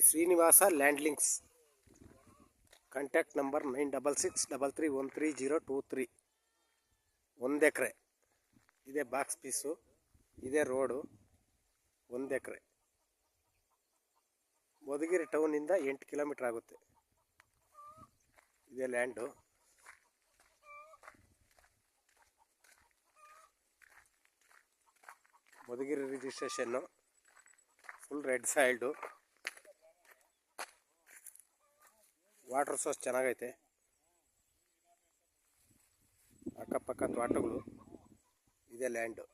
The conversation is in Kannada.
Srinivasa land links. Contact number 9663313023. 1 ಎಕರೆ ಇದೇ ಬಾಕ್ಸ್ ಪೀಸು, ಇದೇ ರೋಡು. 1 ಎಕರೆ ಮಧುಗಿರಿ ಟೌನಿಂದ 8 ಕಿಲೋಮೀಟ್ರ್ ಆಗುತ್ತೆ. ಇದೇ land. Madhugiri registration. Full red ಸಾಯಿಲ್ಡು. ವಾಟರ್ ಸೋರ್ಸ್ ಚೆನ್ನಾಗೈತೆ. ಅಕ್ಕಪಕ್ಕ ತೋಟಗಳು. ಇದೇ ಲ್ಯಾಂಡು.